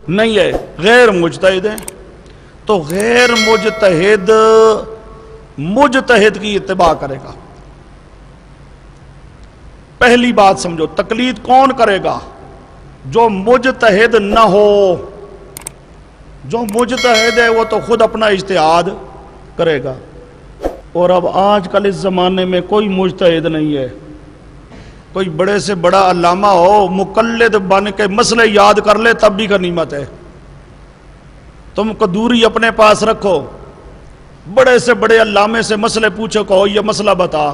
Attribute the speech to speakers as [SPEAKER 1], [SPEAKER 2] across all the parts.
[SPEAKER 1] نہیں ہے، غیر مجتہد ہے، تو غیر مجتہد مجتہد کی اتباع کرے گا۔ پہلی بات سمجھو، تقلید کون کرے گا؟ جو مجتہد نہ ہو۔ جو مجتہد ہے وہ تو خود اپنا اجتہاد کرے گا، اور اب آج کل اس زمانے میں کوئی مجتہد نہیں ہے۔ کوئی بڑے سے بڑا علامہ ہو، مقلد بن کے مسئلے یاد کر لے تب بھی غنیمت ہے۔ تم کو دوری اپنے پاس رکھو، بڑے سے بڑے علامے سے مسئلے پوچھو، کہو یہ مسئلہ بتا،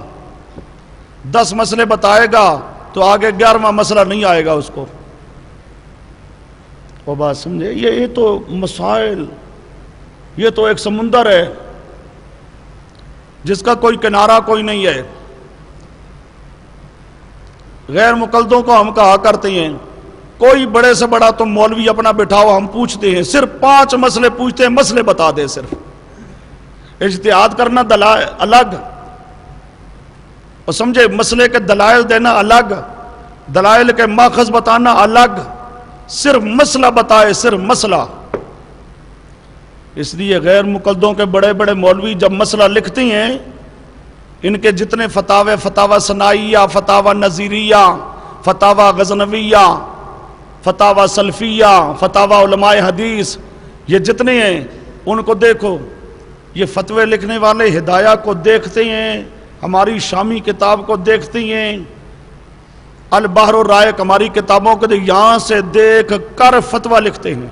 [SPEAKER 1] 10 مسئلے بتائے گا تو آگے 11واں مسئلہ نہیں آئے گا اس کو۔ وہ بات سمجھے؟ یہ تو مسائل، یہ تو ایک سمندر ہے جس کا کوئی کنارہ کوئی نہیں ہے۔ غیر مقلدوں کو ہم کہا کرتے ہیں کوئی بڑے سے بڑا تم مولوی اپنا بٹھاؤ، ہم پوچھتے ہیں صرف 5 مسئلے پوچھتے ہیں، مسئلے بتا دے صرف۔ اجتہاد کرنا دلائل الگ، اور سمجھے مسئلے کے دلائل دینا الگ، دلائل کے ماخذ بتانا الگ، صرف مسئلہ بتائے، صرف مسئلہ۔ اس لیے غیر مقلدوں کے بڑے بڑے مولوی جب مسئلہ لکھتے ہیں، ان کے جتنے فتاوے، فتاوی ثنائیہ، فتاوی نظیریہ، فتاوی غزنویہ، فتاوی سلفیہ، فتاوی علماء حدیث، یہ جتنے ہیں ان کو دیکھو۔ یہ فتوے لکھنے والے ہدایہ کو دیکھتے ہیں، ہماری شامی کتاب کو دیکھتے ہیں، البحر الرائق ہماری کتابوں کو یہاں سے دیکھ کر فتویٰ لکھتے ہیں،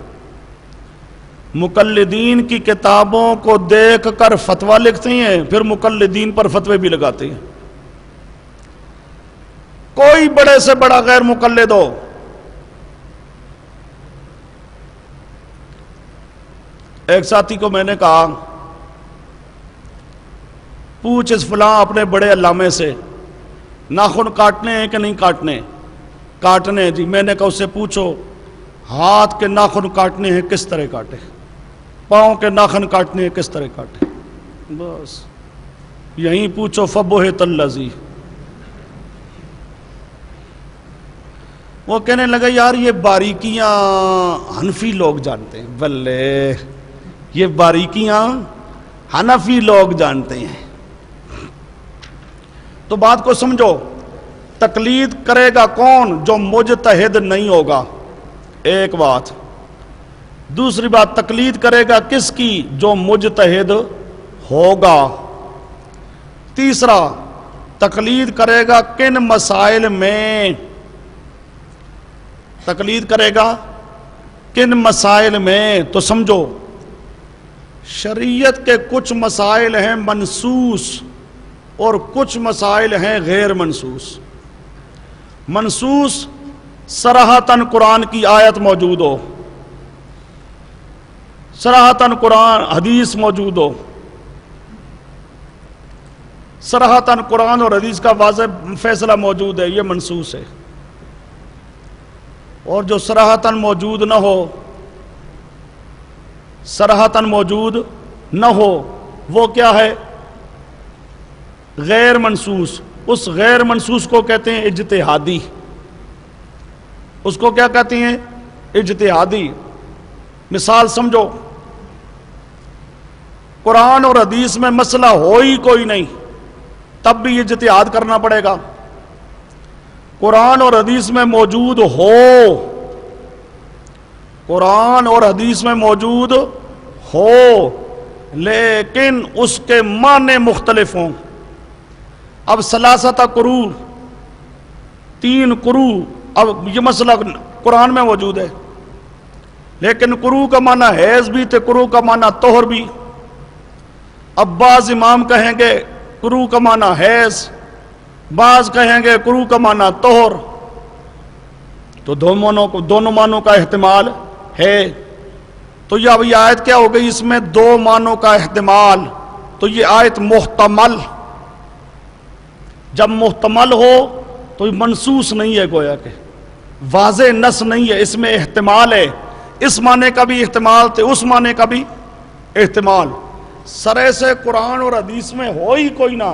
[SPEAKER 1] مقلدین کی کتابوں کو دیکھ کر فتویٰ لکھتے ہیں، پھر مقلدین پر فتوے بھی لگاتے ہیں۔ کوئی بڑے سے بڑا غیر مقلد ہو، ایک ساتھی کو میں نے کہا پوچھ اس فلاں اپنے بڑے علامے سے، ناخن کاٹنے ہیں کہ نہیں کاٹنے؟ کاٹنے جی۔ میں نے کہا اس سے پوچھو ہاتھ کے ناخن کاٹنے ہیں کس طرح کاٹے، پاؤں کے ناخن کاٹنے ہیں کس طرح کاٹے، بس یہیں پوچھو۔ فبہت الذی، وہ کہنے لگا یار یہ باریکیاں حنفی لوگ جانتے ہیں۔ بلے، یہ باریکیاں حنفی لوگ جانتے ہیں۔ تو بات کو سمجھو، تقلید کرے گا کون؟ جو مجتہد نہیں ہوگا، ایک بات۔ دوسری بات، تقلید کرے گا کس کی؟ جو مجتہد ہوگا۔ تیسرا، تقلید کرے گا کن مسائل میں؟ تقلید کرے گا کن مسائل میں؟ تو سمجھو، شریعت کے کچھ مسائل ہیں منسوس اور کچھ مسائل ہیں غیر منسوس۔ منسوس صراحتاً قرآن کی آیت موجود ہو، صراحتاً قرآن حدیث موجود ہو، صراحتاً قرآن اور حدیث کا واضح فیصلہ موجود ہے، یہ منسوس ہے۔ اور جو صراحتاً موجود نہ ہو، صراحتاً موجود نہ ہو، وہ کیا ہے؟ غیر منسوس۔ اس غیر منسوس کو کہتے ہیں اجتہادی۔ اس کو کیا کہتے ہیں؟ اجتہادی۔ مثال سمجھو، قرآن اور حدیث میں مسئلہ ہو ہی کوئی نہیں، تب بھی اجتہاد کرنا پڑے گا۔ قرآن اور حدیث میں موجود ہو، قرآن اور حدیث میں موجود ہو، لیکن اس کے معنی مختلف ہوں۔ اب ثلاثۃ قروء، 3 قروء، اب یہ مسئلہ قرآن میں موجود ہے، لیکن قروء کا معنی حیض بھی تھے، قروء کا معنی طہر بھی۔ اب بعض امام کہیں گے قروء کا معنی حیض، بعض کہیں گے قروء کا معنی طہر، تو دونوں معنوں کا احتمال ہے۔ تو یہ اب یہ آیت کیا ہو گئی؟ اس میں 2 معنوں کا احتمال، تو یہ آیت محتمل۔ جب محتمل ہو تو یہ منسوس نہیں ہے، گویا کہ واضح نص نہیں ہے، اس میں احتمال ہے، اس معنی کا بھی احتمال تھے، اس معنی کا بھی احتمال۔ سرے سے قرآن اور حدیث میں ہو ہی کوئی نہ،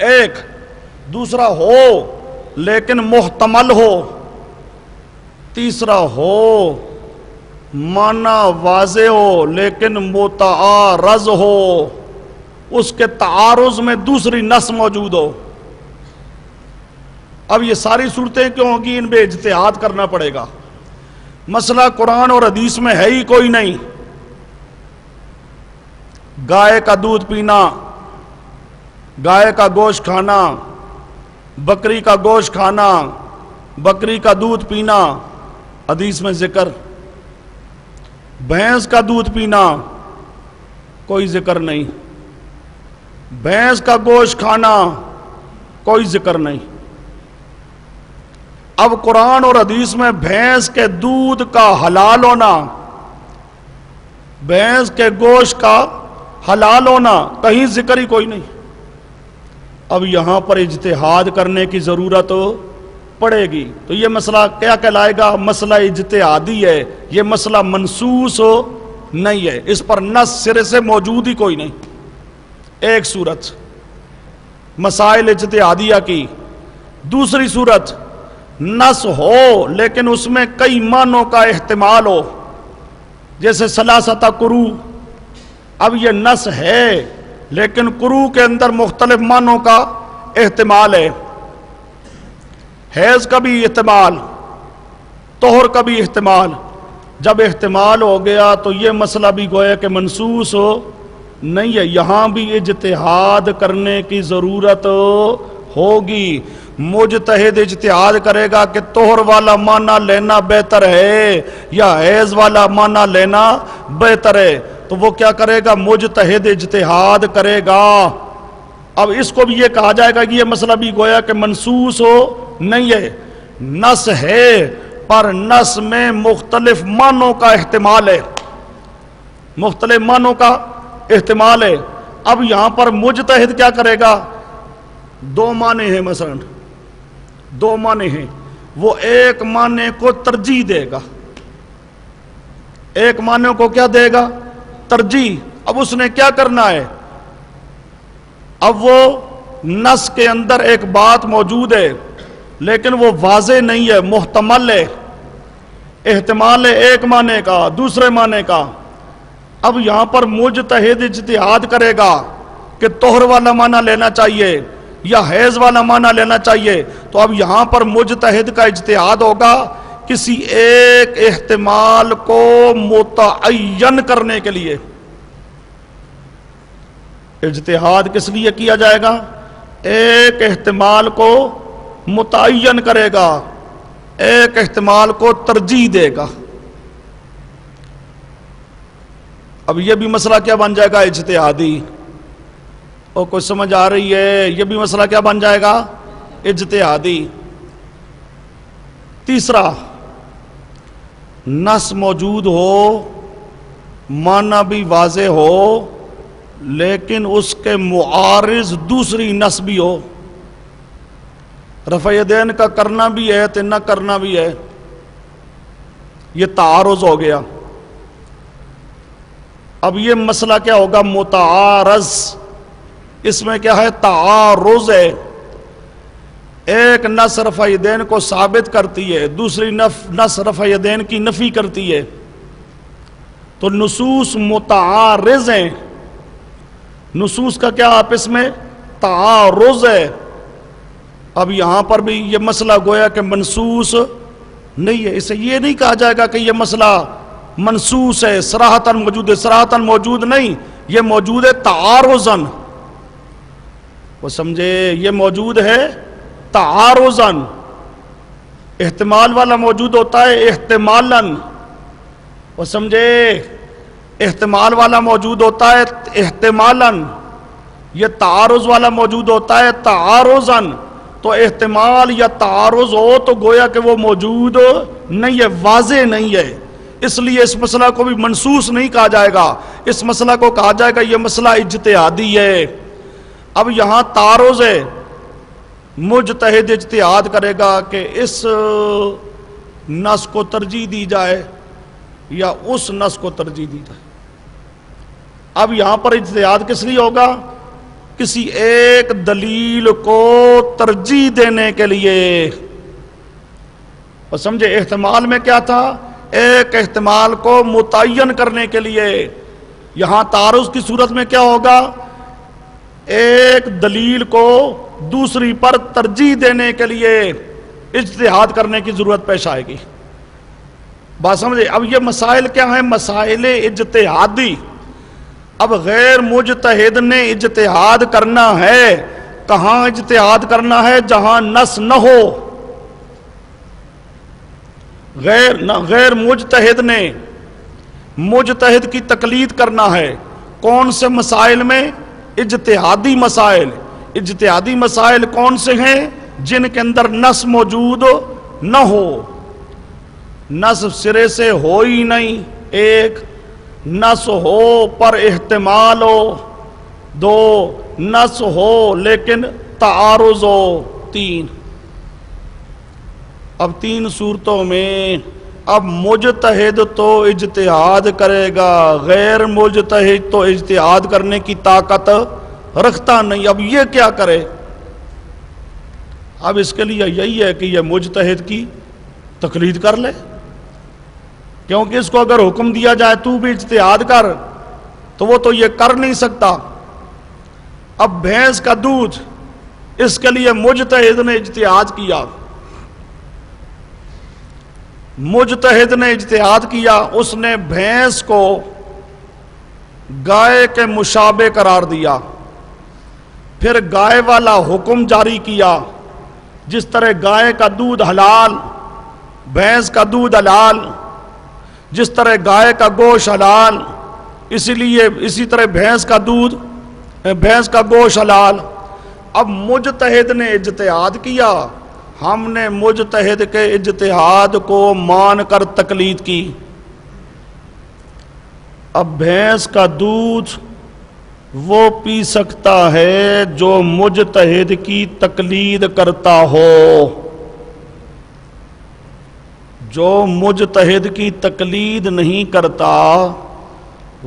[SPEAKER 1] ایک دوسرا ہو لیکن محتمل ہو، تیسرا ہو معنی واضح ہو لیکن متعارض ہو، اس کے تعارض میں دوسری نص موجود ہو۔ اب یہ ساری صورتیں کیوں ہوگی؟ ان پہ اجتہاد کرنا پڑے گا۔ مسئلہ قرآن اور حدیث میں ہے ہی کوئی نہیں۔ گائے کا دودھ پینا، گائے کا گوشت کھانا، بکری کا گوشت کھانا، بکری کا دودھ پینا، حدیث میں ذکر۔ بھینس کا دودھ پینا، کوئی ذکر نہیں۔ بھینس کا گوشت کھانا، کوئی ذکر نہیں۔ اب قرآن اور حدیث میں بھینس کے دودھ کا حلال ہونا، بھینس کے گوشت کا حلال ہونا، کہیں ذکر ہی کوئی نہیں۔ اب یہاں پر اجتہاد کرنے کی ضرورت پڑے گی۔ تو یہ مسئلہ کیا کہلائے گا؟ مسئلہ اجتہادی ہے، یہ مسئلہ منصوص نہیں ہے، اس پر نص سرے سے موجود ہی کوئی نہیں۔ ایک صورت مسائل اجتہادیہ کی۔ دوسری صورت نص ہو لیکن اس میں کئی معنوں کا احتمال ہو، جیسے ثلاثۃ قروء۔ اب یہ نص ہے لیکن قروء کے اندر مختلف معنوں کا احتمال ہے۔ حیض کا بھی احتمال، طہر کا بھی احتمال۔ جب احتمال ہو گیا تو یہ مسئلہ بھی گویا کہ منصوص نہیں ہے، یہاں بھی اجتہاد کرنے کی ضرورت ہوگی۔ مجتہد اجتہاد کرے گا کہ طہر والا معنی لینا بہتر ہے یا حیض والا معنی لینا بہتر ہے، تو وہ کیا کرے گا؟ مجتہد اجتہاد کرے گا۔ اب اس کو بھی یہ کہا جائے گا کہ یہ مسئلہ بھی گویا کہ منصوص نہیں ہے، نص ہے پر نص میں مختلف معنوں کا احتمال ہے، مختلف معنوں کا احتمال ہے۔ اب یہاں پر مجتہد کیا کرے گا؟ دو معنی ہیں، مثلا دو معنی ہیں، وہ ایک معنی کو ترجیح دے گا، ایک معنی کو کیا دے گا؟ ترجیح۔ اب اس نے کیا کرنا ہے؟ اب وہ نص کے اندر ایک بات موجود ہے لیکن وہ واضح نہیں ہے، محتمل ہے، احتمال ہے ایک معنی کا دوسرے معنی کا۔ اب یہاں پر مجتہد اجتہاد کرے گا کہ طہر والا معنی لینا چاہیے یا حیض والا معنی لینا چاہیے، تو اب یہاں پر مجتہد کا اجتہاد ہوگا کسی ایک احتمال کو متعین کرنے کے لیے۔ اجتہاد کس لیے کیا جائے گا؟ ایک احتمال کو متعین کرے گا، ایک احتمال کو ترجیح دے گا۔ اب یہ بھی مسئلہ کیا بن جائے گا؟ اجتہادی۔ اور کوئی سمجھ آ رہی ہے؟ یہ بھی مسئلہ کیا بن جائے گا؟ اجتہادی۔ تیسرا، نص موجود ہو، معنی بھی واضح ہو لیکن اس کے معارض دوسری نص بھی ہو۔ رفع یدین کا کرنا بھی ہے تو نہ کرنا بھی ہے، یہ تعارض ہو گیا۔ اب یہ مسئلہ کیا ہوگا؟ متعارض۔ اس میں کیا ہے؟ تعارض ہے۔ ایک نص رفع یدین کو ثابت کرتی ہے، دوسری نص رفع یدین کی نفی کرتی ہے، تو نصوص متعارض ہیں۔ نصوص کا کیا آپس میں تعارض ہے۔ اب یہاں پر بھی یہ مسئلہ گویا کہ منصوص نہیں ہے، اسے یہ نہیں کہا جائے گا کہ یہ مسئلہ منصوص ہے، صراحتاً موجود ہے، صراحتاً موجود نہیں، یہ موجود ہے تعارضاً۔ وہ سمجھے؟ یہ موجود ہے تعارضاً۔ احتمال والا موجود ہوتا ہے احتمالاً، وہ سمجھے؟ احتمال والا موجود ہوتا ہے احتمالاً، یہ تعارض والا موجود ہوتا ہے تعارضاً۔ تو احتمال یا تعارض ہو تو گویا کہ وہ موجود نہیں ہے، واضح نہیں ہے، اس لیے اس مسئلہ کو بھی منصوص نہیں کہا جائے گا، اس مسئلہ کو کہا جائے گا یہ مسئلہ اجتہادی ہے۔ اب یہاں تعارض ہے، مجتہد اجتہاد کرے گا کہ اس نص کو ترجیح دی جائے یا اس نص کو ترجیح دی جائے۔ اب یہاں پر اجتہاد کس لیے ہوگا؟ کسی ایک دلیل کو ترجیح دینے کے لیے۔ اور سمجھے احتمال میں کیا تھا؟ ایک احتمال کو متعین کرنے کے لیے. یہاں تعارض کی صورت میں کیا ہوگا؟ ایک دلیل کو دوسری پر ترجیح دینے کے لیے اجتہاد کرنے کی ضرورت پیش آئے گی. بات سمجھے؟ اب یہ مسائل کیا ہیں؟ مسائل اجتہادی. اب غیر مجتہد نے اجتہاد کرنا ہے. کہاں اجتہاد کرنا ہے؟ جہاں نص نہ ہو. غیر مجتہد نے مجتہد کی تقلید کرنا ہے. کون سے مسائل میں؟ اجتہادی مسائل. اجتہادی مسائل کون سے ہیں؟ جن کے اندر نص موجود نہ ہو. نص سرے سے ہو ہی نہیں. ایک، نص ہو پر احتمال ہو. دو، نص ہو لیکن تعارض ہو. تین. اب تین صورتوں میں اب مجتہد تو اجتہاد کرے گا، غیر مجتہد تو اجتہاد کرنے کی طاقت رکھتا نہیں. اب یہ کیا کرے؟ اب اس کے لیے یہی ہے کہ یہ مجتہد کی تقلید کر لے، کیونکہ اس کو اگر حکم دیا جائے تو بھی اجتہاد کر تو وہ تو یہ کر نہیں سکتا. اب بھینس کا دودھ، اس کے لیے مجتہد نے اجتہاد کیا. مجتہد نے اجتہاد کیا، اس نے بھینس کو گائے کے مشابہ قرار دیا. پھر گائے والا حکم جاری کیا. جس طرح گائے کا دودھ حلال، بھینس کا دودھ حلال، جس طرح گائے کا گوشت حلال، اسی طرح بھینس کا گوشت حلال. اب مجتہد نے اجتہاد کیا، ہم نے مجتہد کے اجتہاد کو مان کر تقلید کی. اب بھینس کا دودھ وہ پی سکتا ہے جو مجتہد کی تقلید کرتا ہو. جو مجتہد کی تقلید نہیں کرتا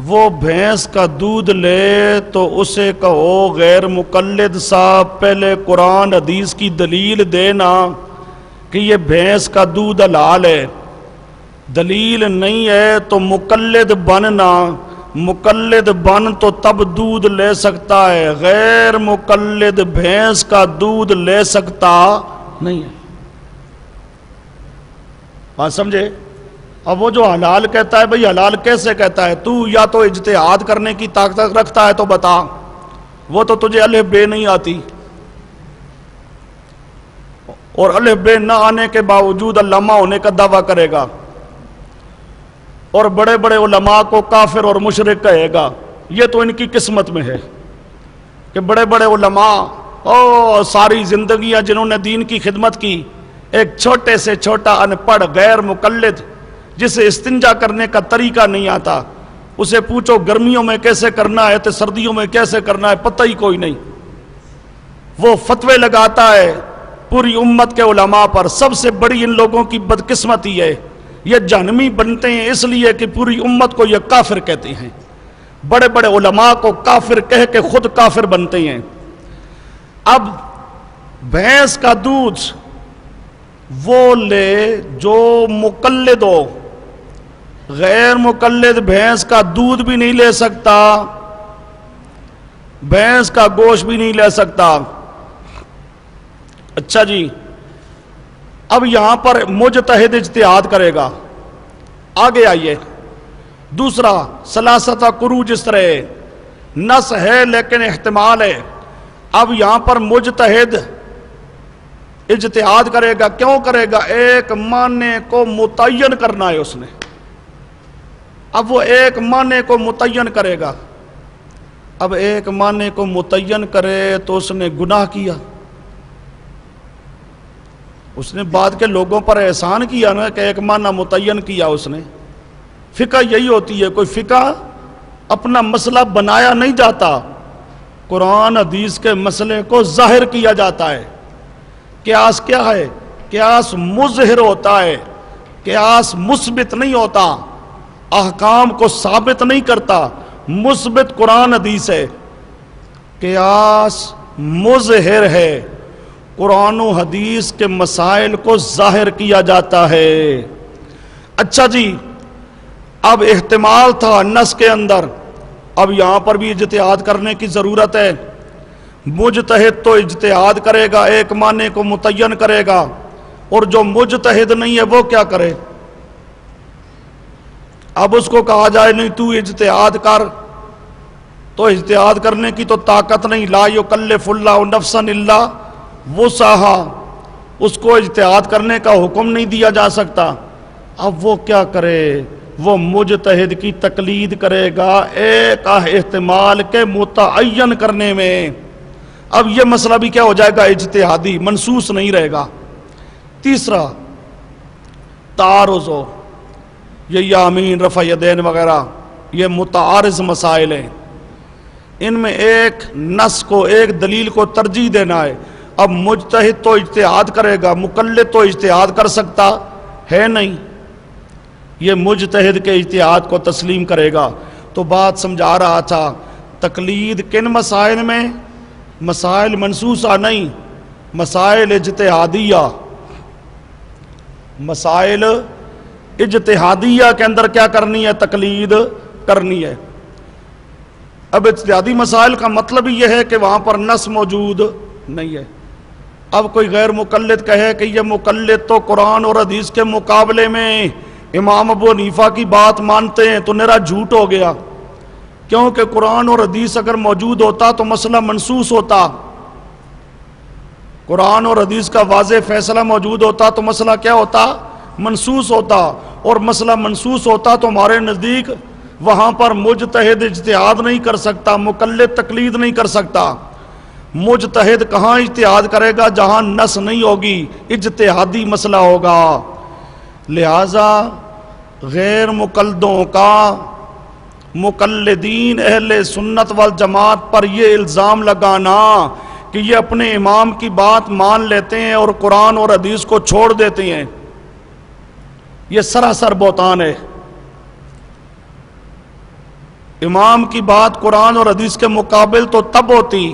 [SPEAKER 1] وہ بھینس کا دودھ لے تو اسے کہو غیر مقلد صاحب پہلے قرآن حدیث کی دلیل دینا کہ یہ بھینس کا دودھ حلال ہے. دلیل نہیں ہے تو مقلد بننا. مقلد بن تو تب دودھ لے سکتا ہے، غیر مقلد بھینس کا دودھ لے سکتا نہیں ہے. بات سمجھے؟ اب وہ جو حلال کہتا ہے، بھئی حلال کیسے کہتا ہے؟ تو یا تو اجتہاد کرنے کی طاقت رکھتا ہے تو بتا. وہ تو تجھے الف بے نہیں آتی، اور الف بے نہ آنے کے باوجود علامہ ہونے کا دعویٰ کرے گا، اور بڑے بڑے علماء کو کافر اور مشرک کہے گا. یہ تو ان کی قسمت میں ہے کہ بڑے بڑے علماء ساری زندگیاں جنہوں نے دین کی خدمت کی، ایک چھوٹے سے چھوٹا ان پڑھ غیر مقلد جسے استنجا کرنے کا طریقہ نہیں آتا، اسے پوچھو گرمیوں میں کیسے کرنا ہے تو سردیوں میں کیسے کرنا ہے، پتہ ہی کوئی نہیں. وہ فتوے لگاتا ہے پوری امت کے علماء پر. سب سے بڑی ان لوگوں کی بدقسمتی ہے، یہ جہنمی بنتے ہیں اس لیے کہ پوری امت کو یہ کافر کہتے ہیں. بڑے بڑے علماء کو کافر کہہ کے خود کافر بنتے ہیں. اب بھینس کا دودھ وہ لے جو مقلد ہو. غیر مقلد بھینس کا دودھ بھی نہیں لے سکتا، بھینس کا گوشت بھی نہیں لے سکتا. اچھا جی، اب یہاں پر مجتہد اجتہاد کرے گا. آگے آئیے. دوسرا ثلاثۃ قروء، جس طرح نص ہے لیکن احتمال ہے. اب یہاں پر مجتہد اجتہاد کرے گا. کیوں کرے گا؟ ایک معنی کو متعین کرنا ہے اس نے. اب وہ ایک معنی کو متعین کرے گا. اب ایک معنی کو متعین کرے تو اس نے گناہ کیا. اس نے بعد کے لوگوں پر احسان کیا نا کہ ایک معنی متعین کیا اس نے. فقہ یہی ہوتی ہے، کوئی فقہ اپنا مسئلہ بنایا نہیں جاتا، قرآن حدیث کے مسئلے کو ظاہر کیا جاتا ہے. قیاس کیا ہے؟ قیاس مظہر ہوتا ہے، قیاس مثبت نہیں ہوتا، احکام کو ثابت نہیں کرتا. مثبت قرآن حدیث ہے، قیاس مظہر ہے، قرآن و حدیث کے مسائل کو ظاہر کیا جاتا ہے۔ اچھا جی، اب احتمال تھا نص کے اندر، اب یہاں پر بھی اجتہاد کرنے کی ضرورت ہے۔ مجتہد تو اجتہاد کرے گا، ایک معنی کو متعین کرے گا، اور جو مجتہد نہیں ہے وہ کیا کرے؟ اب اس کو کہا جائے نہیں تو اجتہاد کر، تو اجتہاد کرنے کی تو طاقت نہیں، لا یکلف اللہ نفسا الا وسعہا، اس کو اجتہاد کرنے کا حکم نہیں دیا جا سکتا۔ اب وہ کیا کرے؟ وہ مجتہد کی تقلید کرے گا ایک احتمال کے متعین کرنے میں۔ اب یہ مسئلہ بھی کیا ہو جائے گا؟ اجتہادی، منصوص نہیں رہے گا۔ تیسرا تعارض ہو، یہ یامین، رفع یدین وغیرہ، یہ متعارض مسائل ہیں، ان میں ایک نص کو، ایک دلیل کو ترجیح دینا ہے۔ اب مجتہد تو اجتہاد کرے گا، مقلد تو اجتہاد کر سکتا ہے نہیں، یہ مجتہد کے اجتہاد کو تسلیم کرے گا۔ تو بات سمجھا رہا تھا، تقلید کن مسائل میں؟ مسائل منصوصہ نہیں، مسائل اجتہادیہ، مسائل اجتہادیہ کے اندر کیا کرنی ہے؟ تقلید کرنی ہے۔ اب اجتہادی مسائل کا مطلب ہی یہ ہے کہ وہاں پر نص موجود نہیں ہے۔ اب کوئی غیر مقلد کہے کہ یہ مقلد تو قرآن اور حدیث کے مقابلے میں امام ابو حنیفہ کی بات مانتے ہیں، تو میرا جھوٹ ہو گیا، کیونکہ قرآن اور حدیث اگر موجود ہوتا تو مسئلہ منصوص ہوتا، قرآن اور حدیث کا واضح فیصلہ موجود ہوتا تو مسئلہ کیا ہوتا؟ منصوص ہوتا، اور مسئلہ منصوص ہوتا تو ہمارے نزدیک وہاں پر مجتہد اجتہاد نہیں کر سکتا، مقلد تقلید نہیں کر سکتا۔ مجتہد کہاں اجتہاد کرے گا؟ جہاں نص نہیں ہوگی، اجتہادی مسئلہ ہوگا۔ لہذا غیر مقلدوں کا مقلدین اہل سنت والجماعت پر یہ الزام لگانا کہ یہ اپنے امام کی بات مان لیتے ہیں اور قرآن اور حدیث کو چھوڑ دیتے ہیں، یہ سراسر بہتان ہے۔ امام کی بات قرآن اور حدیث کے مقابل تو تب ہوتی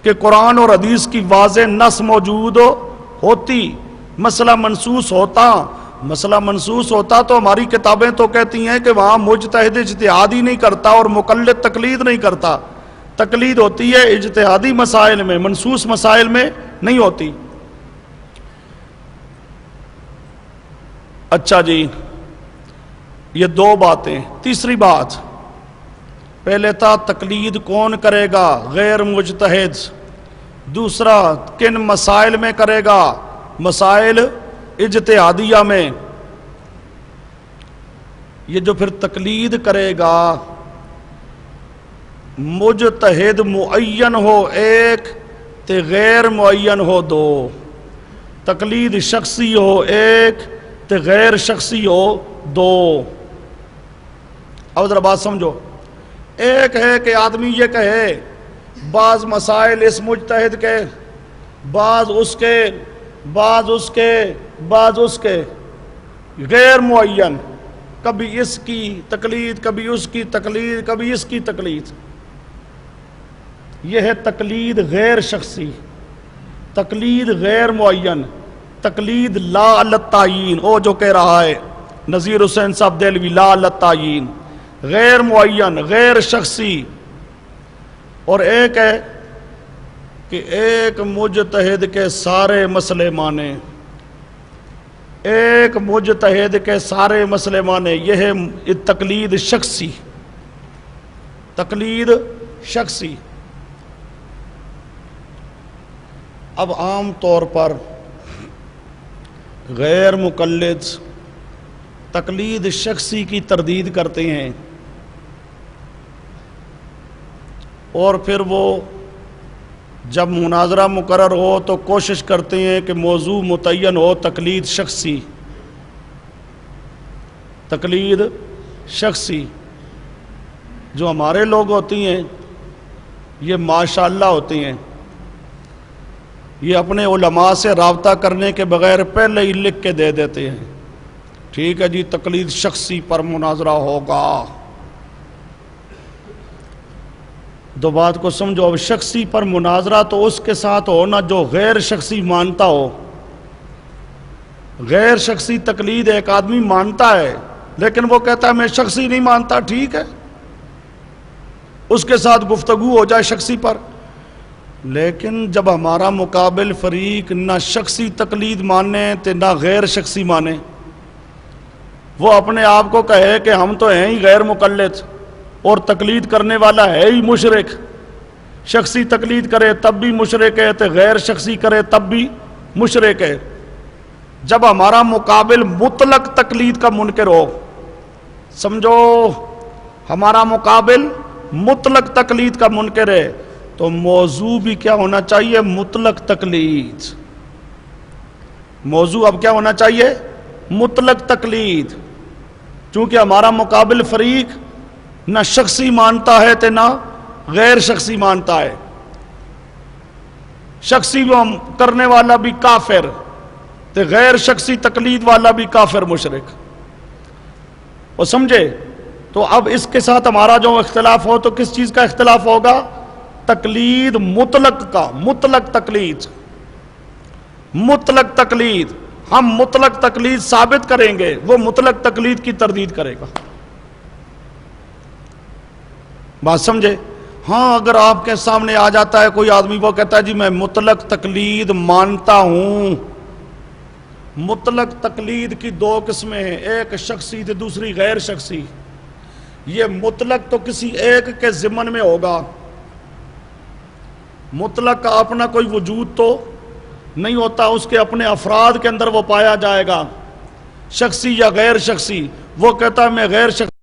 [SPEAKER 1] کہ قرآن اور حدیث کی واضح نص موجود ہوتی، مسئلہ منصوص ہوتا۔ مسئلہ منصوص ہوتا تو ہماری کتابیں تو کہتی ہیں کہ وہاں مجتہد اجتہاد ہی نہیں کرتا اور مقلد تقلید نہیں کرتا، تقلید ہوتی ہے اجتہادی مسائل میں، منصوص مسائل میں نہیں ہوتی۔ اچھا جی، یہ دو باتیں۔ تیسری بات، پہلے تھا تقلید کون کرے گا؟ غیر مجتہد۔ دوسرا کن مسائل میں کرے گا؟ مسائل اجتہادیہ میں۔ یہ جو پھر تقلید کرے گا، مجتہد معین ہو ایک تے غیر معین ہو دو، تقلید شخصی ہو ایک تے غیر شخصی ہو دو۔ اب ذرا بات سمجھو، ایک ہے کہ آدمی یہ کہے بعض مسائل اس مجتہد کے، بعض اس کے، بعض اس کے، بعض اس کے، غیر معین، کبھی اس کی تقلید، کبھی اس کی تقلید، کبھی اس کی تقلید۔ یہ ہے تقلید غیر شخصی، تقلید غیر معین، تقلید لا التعین، او جو کہہ رہا ہے نذیر حسین صاحب دہلوی، لا التعین، غیر معین، غیر شخصی۔ اور ایک ہے کہ ایک مجتہد کے سارے مسئلے مانے، ایک مجتہد کے سارے مسئلے مانے، یہ ہے تقلید شخصی، تقلید شخصی۔ اب عام طور پر غیر مقلد تقلید شخصی کی تردید کرتے ہیں، اور پھر وہ جب مناظرہ مقرر ہو تو کوشش کرتے ہیں کہ موضوع متعین ہو، تقلید شخصی، تقلید شخصی۔ جو ہمارے لوگ ہوتی ہیں یہ ماشاءاللہ ہوتی ہیں، یہ اپنے علماء سے رابطہ کرنے کے بغیر پہلے ہی لکھ کے دے دیتے ہیں، ٹھیک ہے جی تقلید شخصی پر مناظرہ ہوگا۔ دو بات کو سمجھو. اب شخصی پر مناظرہ تو اس کے ساتھ ہو نا جو غیر شخصی مانتا ہو. غیر شخصی تقلید ایک آدمی مانتا ہے لیکن وہ کہتا ہے میں شخصی نہیں مانتا, ٹھیک ہے, اس کے ساتھ گفتگو ہو جائے شخصی پر. لیکن جب ہمارا مقابل فریق نہ شخصی تقلید مانے تو نہ غیر شخصی مانے, وہ اپنے آپ کو کہے کہ ہم تو ہیں ہی غیر مقلد اور تقلید کرنے والا ہے ہی مشرک, شخصی تقلید کرے تب بھی مشرک ہے تو غیر شخصی کرے تب بھی مشرک ہے. جب ہمارا مقابل مطلق تقلید کا منکر ہو, سمجھو ہمارا مقابل مطلق تقلید کا منکر ہے, تو موضوع بھی کیا ہونا چاہیے؟ مطلق تقلید. موضوع اب کیا ہونا چاہیے؟ مطلق تقلید. چونکہ ہمارا مقابل فریق نہ شخصی مانتا ہے تو نہ غیر شخصی مانتا ہے. شخصی کرنے والا بھی کافر تو غیر شخصی تقلید والا بھی کافر مشرک. اور سمجھے؟ تو اب اس کے ساتھ ہمارا جو اختلاف ہو تو کس چیز کا اختلاف ہوگا؟ تقلید مطلق کا. مطلق تقلید, مطلق تقلید. ہم مطلق تقلید ثابت کریں گے, وہ مطلق تقلید کی تردید کرے گا. بات سمجھے؟ ہاں اگر آپ کے سامنے آ جاتا ہے کوئی آدمی, وہ کہتا ہے جی میں مطلق تقلید مانتا ہوں. مطلق تقلید کی دو قسمیں ہیں, ایک شخصی تو دوسری غیر شخصی. یہ مطلق تو کسی ایک کے ضمن میں ہوگا, مطلق کا اپنا کوئی وجود تو نہیں ہوتا, اس کے اپنے افراد کے اندر وہ پایا جائے گا, شخصی یا غیر شخصی. وہ کہتا ہے میں غیر شخصی